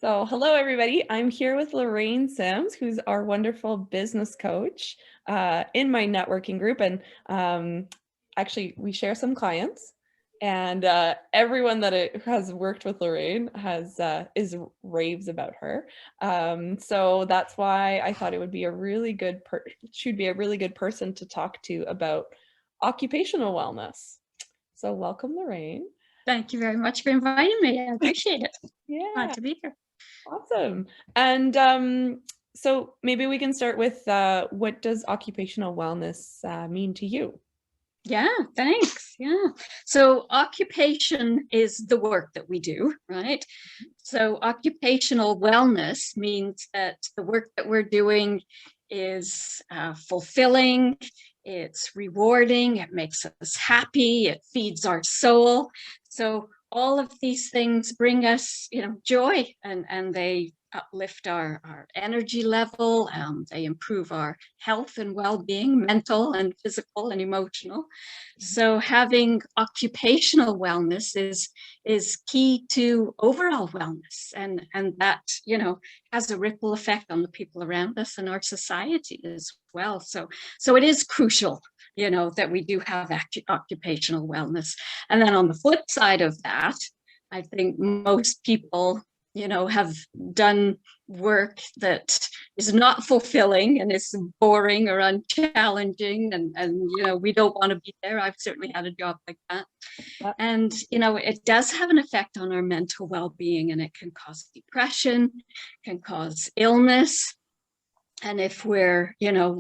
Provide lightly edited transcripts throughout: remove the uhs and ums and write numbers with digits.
So, hello everybody. I'm here with Lorraine Sims, who's our wonderful business coach in my networking group. And actually, we share some clients, and everyone that has worked with Lorraine is raves about her. So that's why I thought it would be a really good she'd be a really good person to talk to about occupational wellness. So, welcome, Lorraine. Thank you very much for inviting me. I appreciate it. Yeah. Glad to be here. Awesome. And so maybe we can start with what does occupational wellness mean to you? Yeah, thanks. Yeah. So occupation is the work that we do, right? So occupational wellness means that the work that we're doing is fulfilling, it's rewarding, it makes us happy, it feeds our soul. So all of these things bring us, joy, and they uplift our energy level. They improve our health and well-being, mental and physical and emotional. So having occupational wellness is key to overall wellness, and that has a ripple effect on the people around us and our society as well. So it is crucial that we do have occupational wellness. And then on the flip side of that, I think most people have done work that is not fulfilling and is boring or unchallenging, and we don't want to be there. I've certainly had a job like that. And it does have an effect on our mental well-being, and it can cause depression, can cause illness. And if we're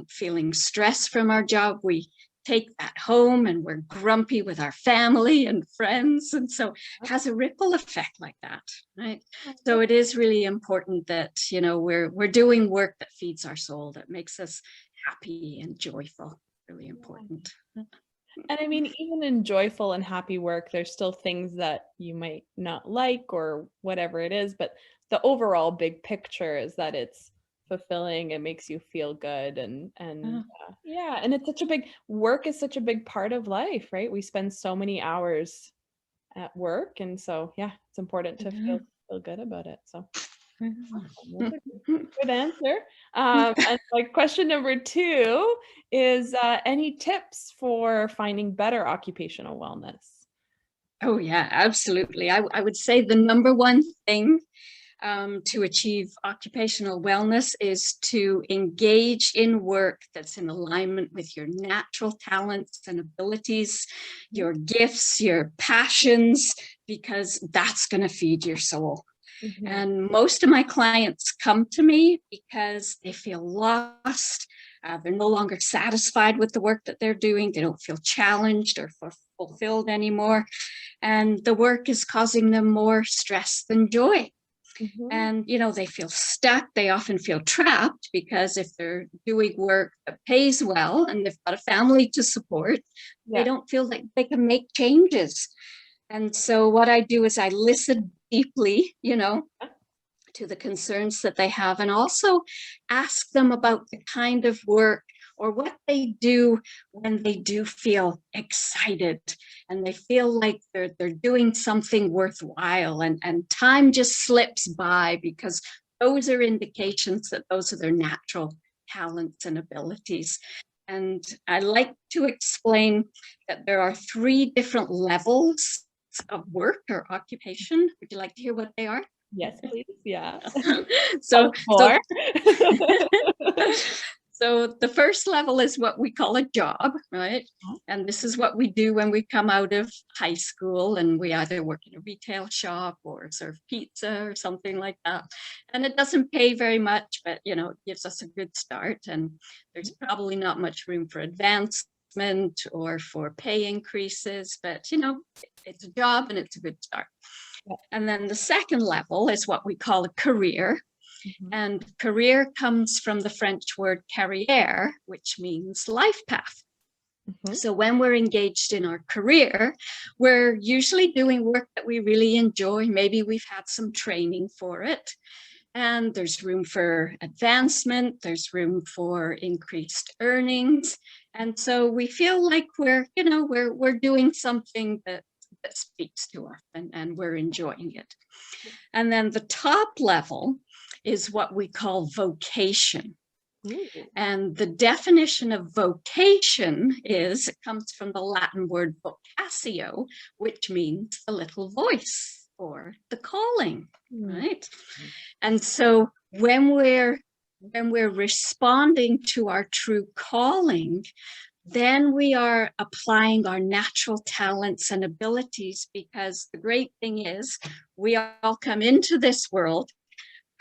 feeling stress from our job, we take that home and we're grumpy with our family and friends, and so it has a ripple effect like that, right? So it is really important that we're doing work that feeds our soul, that makes us happy and joyful. Really important. And I mean, even in joyful and happy work, there's still things that you might not like or whatever it is, but the overall big picture is that it's fulfilling, it makes you feel good, and yeah, and it's such a big work is such a big part of life, right? We spend so many hours at work, and so yeah, it's important to feel good about it. So that's a good answer. And like question number two is any tips for finding better occupational wellness? Oh yeah, absolutely. I would say the number one thing to achieve occupational wellness is to engage in work that's in alignment with your natural talents and abilities, your gifts, your passions, because that's going to feed your soul. Mm-hmm. And most of my clients come to me because they feel lost. They're no longer satisfied with the work that they're doing. They don't feel challenged or fulfilled anymore. And the work is causing them more stress than joy. Mm-hmm. And they feel stuck. They often feel trapped because if they're doing work that pays well and they've got a family to support, they don't feel like they can make changes. And so what I do is I listen deeply, to the concerns that they have, and also ask them about the kind of work or what they do when they do feel excited and they feel like they're doing something worthwhile, and time just slips by, because those are indications that those are their natural talents and abilities. And I like to explain that there are 3 different levels of work or occupation. Would you like to hear what they are? Yes, please. Yeah. So, so so the first level is what we call a job, right? And this is what we do when we come out of high school, and we either work in a retail shop or serve pizza or something like that. And it doesn't pay very much, but it gives us a good start. And there's probably not much room for advancement or for pay increases, but it's a job and it's a good start. And then the second level is what we call a career. And career comes from the French word carrière, which means life path. So when we're engaged in our career, we're usually doing work that we really enjoy. Maybe we've had some training for it, and there's room for advancement, there's room for increased earnings. And so we feel like we're doing something that speaks to us, and we're enjoying it. And then the top level is what we call vocation. Ooh. And the definition of vocation is, it comes from the Latin word vocatio, which means the little voice or the calling, Mm. right? And so when we're responding to our true calling, then we are applying our natural talents and abilities, because the great thing is we all come into this world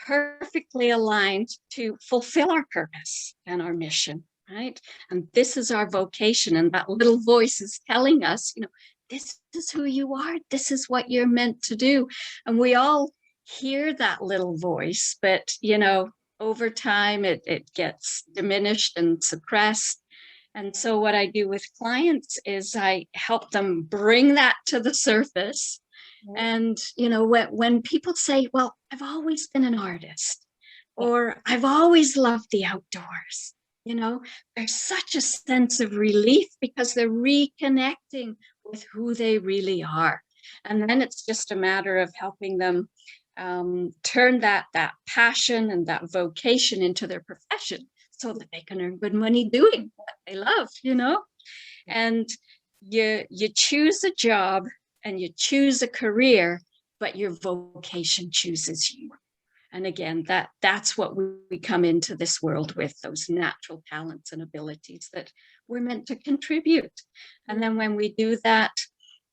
perfectly aligned to fulfill our purpose and our mission, right? And this is our vocation. And that little voice is telling us, this is who you are. This is what you're meant to do. And we all hear that little voice, but, over time it gets diminished and suppressed. And so what I do with clients is I help them bring that to the surface. And, when people say, well, I've always been an artist, Yeah. or I've always loved the outdoors, there's such a sense of relief because they're reconnecting with who they really are. And then it's just a matter of helping them turn that passion and that vocation into their profession so that they can earn good money doing what they love. And you choose a job and you choose a career, but your vocation chooses you. And again, that's what we come into this world with, those natural talents and abilities that we're meant to contribute. And then when we do that,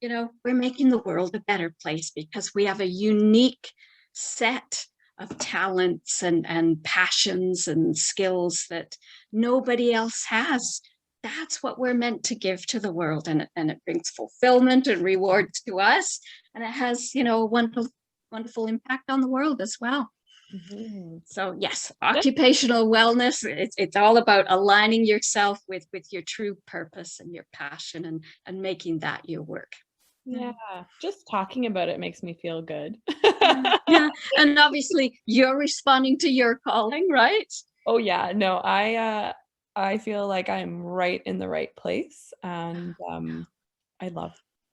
we're making the world a better place because we have a unique set of talents and passions and skills that nobody else has. That's what we're meant to give to the world, and it brings fulfillment and rewards to us, and it has a wonderful impact on the world as well. Mhm. So yes, occupational wellness, it's all about aligning yourself with your true purpose and your passion, and making that your work. Yeah, just talking about it makes me feel good. Yeah. And obviously you're responding to your calling, right? Oh, yeah, no, I feel like I'm right in the right place, and,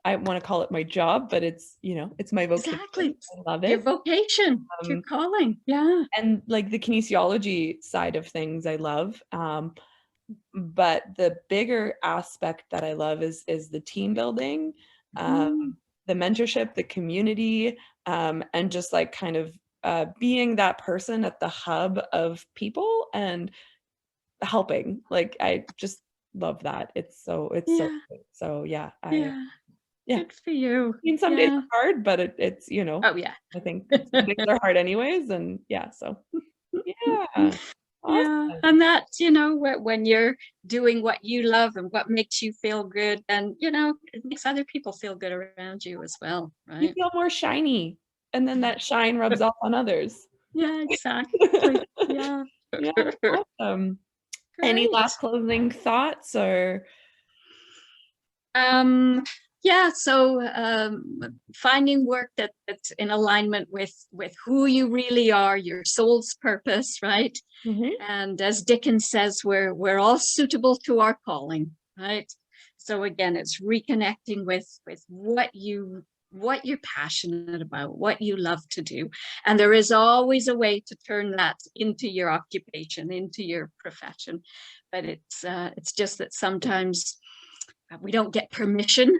I wanna call it my job, but it's my vocation. Exactly. I love Your it, vocation, your um, calling. Yeah. and, like, the kinesiology side of things I love, but the bigger aspect that I love is the team building, um, Mm, the mentorship, the community, and just, like, kind of, being that person at the hub of people and helping. Like, I just love that. It's so yeah. great. So, yeah, Yeah. yeah. Good for you. I mean, some days Yeah. are hard, but it's, Oh yeah. I think some days are hard anyways, and yeah, so yeah. Yeah. Awesome. And that, when you're doing what you love and what makes you feel good, then, it makes other people feel good around you as well, You right? feel more shiny, and then that shine rubs off on others. Yeah, exactly. Yeah. Yeah, awesome. Any last Great. closing thoughts or Um, yeah, so finding work that's in alignment with who you really are, your soul's purpose, right? Mhm. And as Dickens says, we're all suitable to our calling, right? So again, it's reconnecting with what you're passionate about, what you love to do. And there is always a way to turn that into your occupation, into your profession. But it's just that sometimes we don't get permission,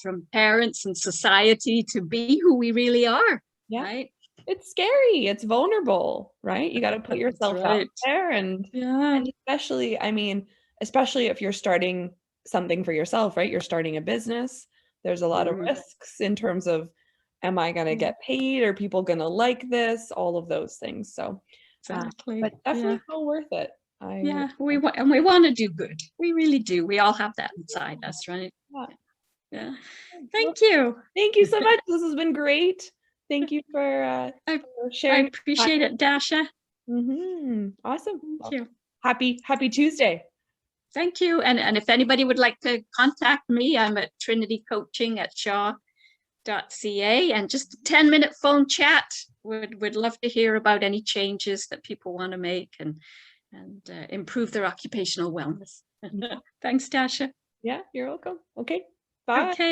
from parents and society to be who we really are, Yeah. right? It's scary, it's vulnerable, right? You gotta put That's yourself out right. there Yeah. and especially I mean, especially if you're starting something for yourself, right? You're starting a business, there's a lot of Mm, risks in terms of, am I gonna yeah, get paid? Are people gonna like this? All of those things, so, but exactly. Yeah. definitely so worth it. I Yeah. We want to do good. We really do. We all have that inside us, right? yeah. Yeah. Well, Thank you. thank you so much, this has been great. Thank you I for I sharing your appreciate it, Dasha. Awesome. Thank Well, you. happy Tuesday. Thank you. And if anybody would like to contact me, I'm at Trinity Coaching at shaw.ca, and just a 10-minute phone chat. Would love to hear about any changes that people want to make and improve their occupational wellness. Thanks, Dasha. Yeah, you're welcome. Okay, bye. Okay.